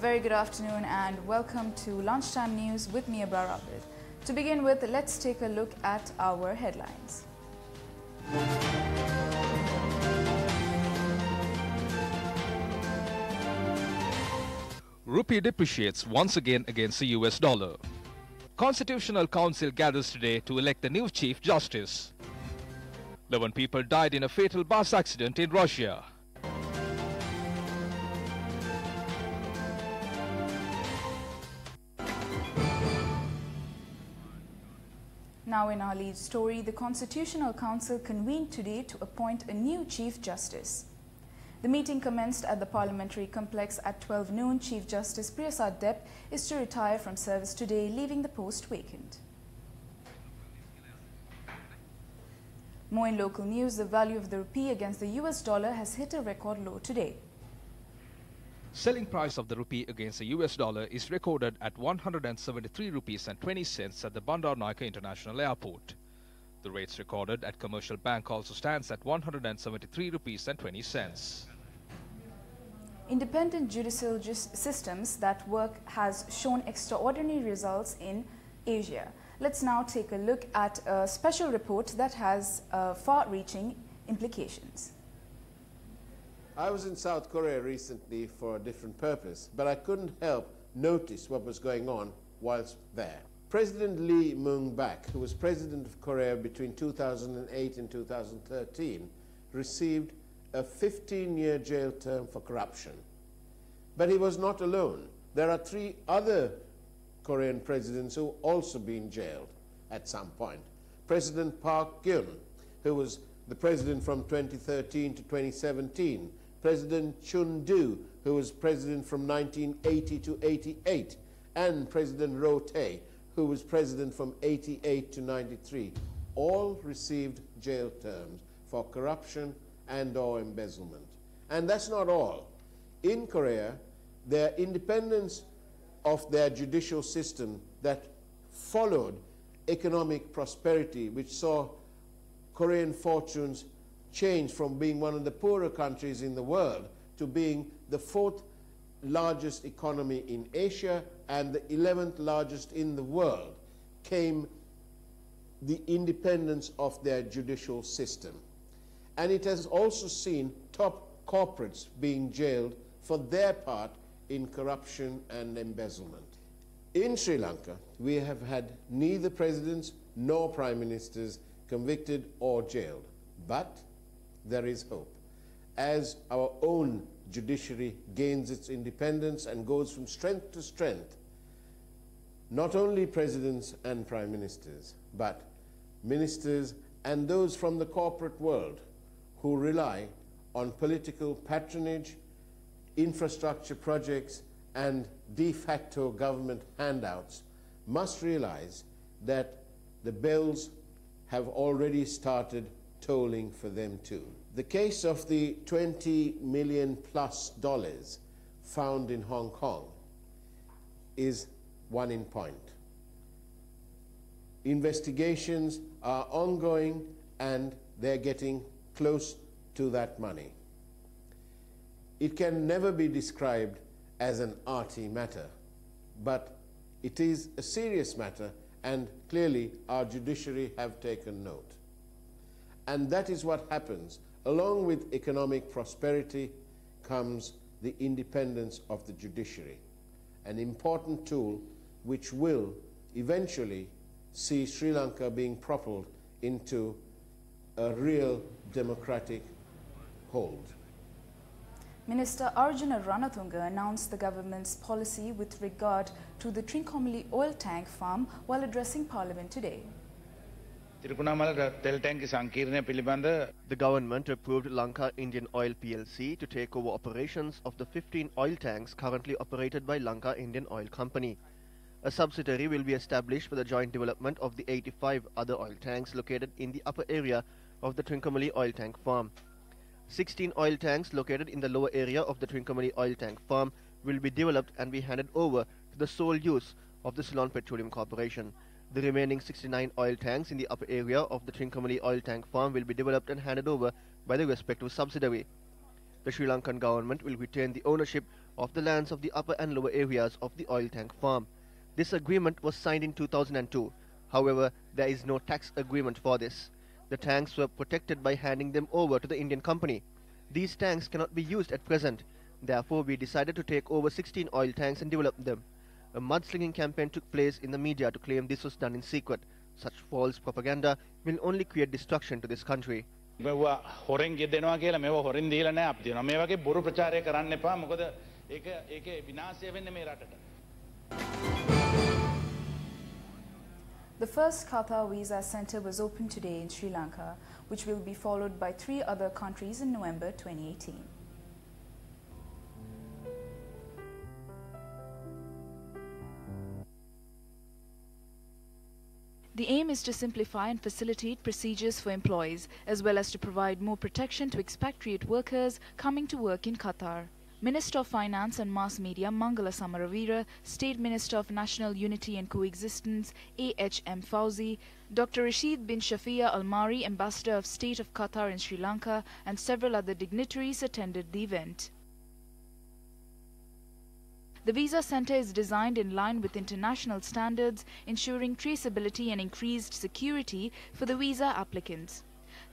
very good afternoon and welcome to Lunchtime News with me, Abrar Abid. To begin with, let's take a look at our headlines. Rupee depreciates once again against the US dollar. Constitutional Council gathers today to elect the new Chief Justice. 11 people died in a fatal bus accident in Russia. Now in our lead story, the Constitutional Council convened today to appoint a new Chief Justice. The meeting commenced at the Parliamentary Complex at 12 noon. Chief Justice Priyasad Dep is to retire from service today, leaving the post vacant. More in local news, the value of the rupee against the US dollar has hit a record low today. Selling price of the rupee against the US dollar is recorded at 173 rupees and 20 cents at the Bandar Naika International Airport. The rates recorded at Commercial Bank also stands at 173 rupees and 20 cents. Independent judicial systems that work has shown extraordinary results in Asia. Let's now take a look at a special report that has far-reaching implications. I was in South Korea recently for a different purpose, but I couldn't help notice what was going on whilst there. President Lee Myung-bak, who was president of Korea between 2008 and 2013, received a 15-year jail term for corruption. But he was not alone. There are 3 other Korean presidents who also been jailed at some point. President Park Geun, who was the president from 2013 to 2017. President Chun Do, who was president from 1980 to 88. And President Roh Tae, who was president from 88 to 93. All received jail terms for corruption and/or embezzlement. And that's not all. In Korea, their independence of their judicial system that followed economic prosperity, which saw Korean fortunes change from being one of the poorer countries in the world to being the 4th largest economy in Asia and the 11th largest in the world, came the independence of their judicial system. And it has also seen top corporates being jailed for their part in corruption and embezzlement. In Sri Lanka, we have had neither presidents nor prime ministers convicted or jailed. But there is hope. As our own judiciary gains its independence and goes from strength to strength, not only presidents and prime ministers, but ministers and those from the corporate world who rely on political patronage, infrastructure projects, and de facto government handouts must realize that the bells have already started tolling for them too. The case of the $20 million+ found in Hong Kong is one in point. Investigations are ongoing and they're getting close to that money. It can never be described as an arty matter, but it is a serious matter, and clearly our judiciary have taken note. And that is what happens. Along with economic prosperity comes the independence of the judiciary, an important tool which will eventually see Sri Lanka being propelled into a real democratic hold. Minister Arjuna Ranatunga announced the government's policy with regard to the Trincomalee oil tank farm while addressing Parliament today. The government approved Lanka Indian Oil PLC to take over operations of the 15 oil tanks currently operated by Lanka Indian Oil Company. A subsidiary will be established for the joint development of the 85 other oil tanks located in the upper area of the Trincomalee oil tank farm. 16 oil tanks located in the lower area of the Trincomalee oil tank farm will be developed and be handed over to the sole use of the Ceylon Petroleum Corporation. The remaining 69 oil tanks in the upper area of the Trincomalee oil tank farm will be developed and handed over by the respective subsidiary. The Sri Lankan government will retain the ownership of the lands of the upper and lower areas of the oil tank farm. This agreement was signed in 2002. However, there is no tax agreement for this. The tanks were protected by handing them over to the Indian company. These tanks cannot be used at present. Therefore, we decided to take over 16 oil tanks and develop them. A mudslinging campaign took place in the media to claim this was done in secret. Such false propaganda will only create destruction to this country. මෙවුවා හොරෙන් ගෙදෙනවා කියලා මෙව හොරෙන් දීලා නැහැ අපි කියනවා. මේ වගේ බොරු ප්‍රචාරය කරන්න එපා. මොකද ඒකේ විනාශය වෙන්නේ මේ රටට. The first Qatar Visa Centre was opened today in Sri Lanka, which will be followed by 3 other countries in November 2018. The aim is to simplify and facilitate procedures for employees, as well as to provide more protection to expatriate workers coming to work in Qatar. Minister of Finance and Mass Media Mangala Samaravira, State Minister of National Unity and Coexistence AHM Fauzi, Dr. Rashid bin Shafia Al-Mari, Ambassador of State of Qatar in Sri Lanka, and several other dignitaries attended the event. The Visa Centre is designed in line with international standards, ensuring traceability and increased security for the visa applicants.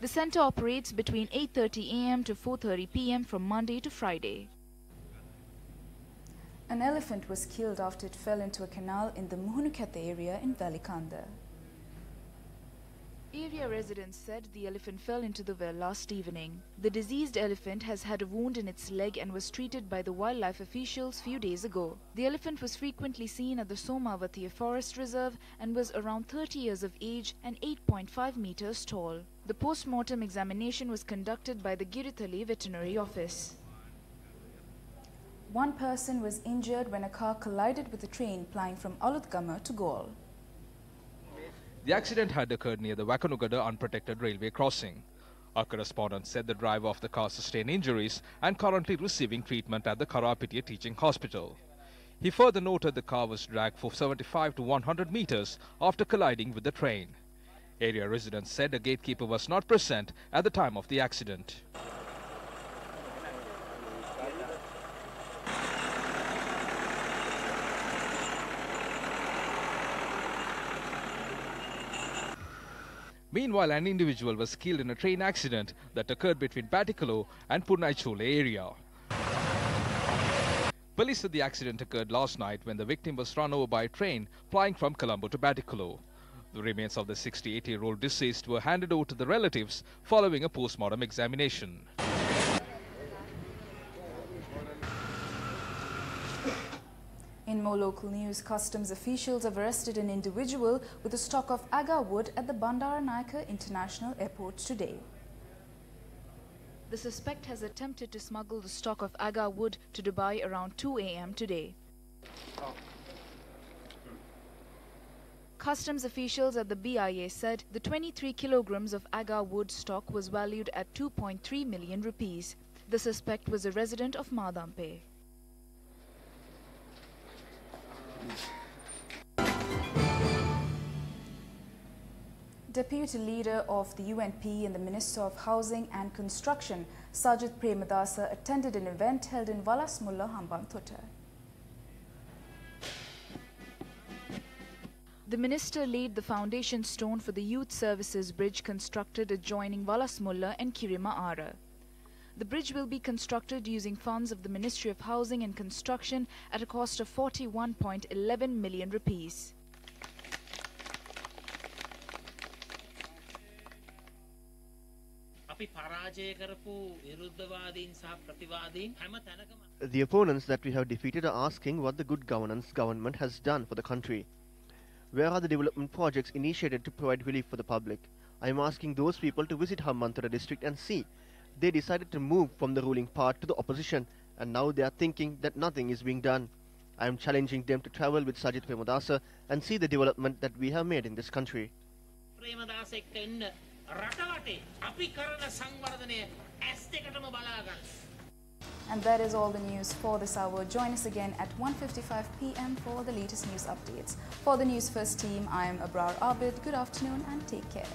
The centre operates between 8:30 a.m. to 4:30 p.m. from Monday to Friday. An elephant was killed after it fell into a canal in the Muhunukatha area in Valikanda. Area residents said the elephant fell into the well last evening. The diseased elephant has had a wound in its leg and was treated by the wildlife officials few days ago. The elephant was frequently seen at the Somavatiya Forest Reserve and was around 30 years of age and 8.5 meters tall. The post-mortem examination was conducted by the Giritali Veterinary Office. One person was injured when a car collided with a train plying from Alutgama to Gaul. The accident had occurred near the Wakanugada unprotected railway crossing. Our correspondent said the driver of the car sustained injuries and currently receiving treatment at the Karapitiya Teaching Hospital. He further noted the car was dragged for 75 to 100 meters after colliding with the train. Area residents said a gatekeeper was not present at the time of the accident. Meanwhile, an individual was killed in a train accident that occurred between Batticaloa and Purnaichole area. Police said the accident occurred last night when the victim was run over by a train plying from Colombo to Batticaloa. The remains of the 68-year-old deceased were handed over to the relatives following a post-mortem examination. In more local news, customs officials have arrested an individual with a stock of agar wood at the Bandaranaike International Airport today. The suspect has attempted to smuggle the stock of agar wood to Dubai around 2 a.m. today. Customs officials at the BIA said the 23 kilograms of agar wood stock was valued at 2.3 million rupees. The suspect was a resident of Madampe. Deputy Leader of the UNP and the Minister of Housing and Construction, Sajid Premadasa, attended an event held in Valasmulla, Hambantota. The minister laid the foundation stone for the Youth Services Bridge constructed adjoining Valasmulla and Kirima Ara. The bridge will be constructed using funds of the Ministry of Housing and Construction at a cost of 41.11 million rupees. The opponents that we have defeated are asking what the good governance government has done for the country. Where are the development projects initiated to provide relief for the public? I am asking those people to visit Hambantota district and see. They decided to move from the ruling part to the opposition, and now they are thinking that nothing is being done. I am challenging them to travel with Sajid Premadasa and see the development that we have made in this country. And that is all the news for this hour. Join us again at 1:55 p.m. for the latest news updates. For the News First team, I am Abrar Abid. Good afternoon and take care.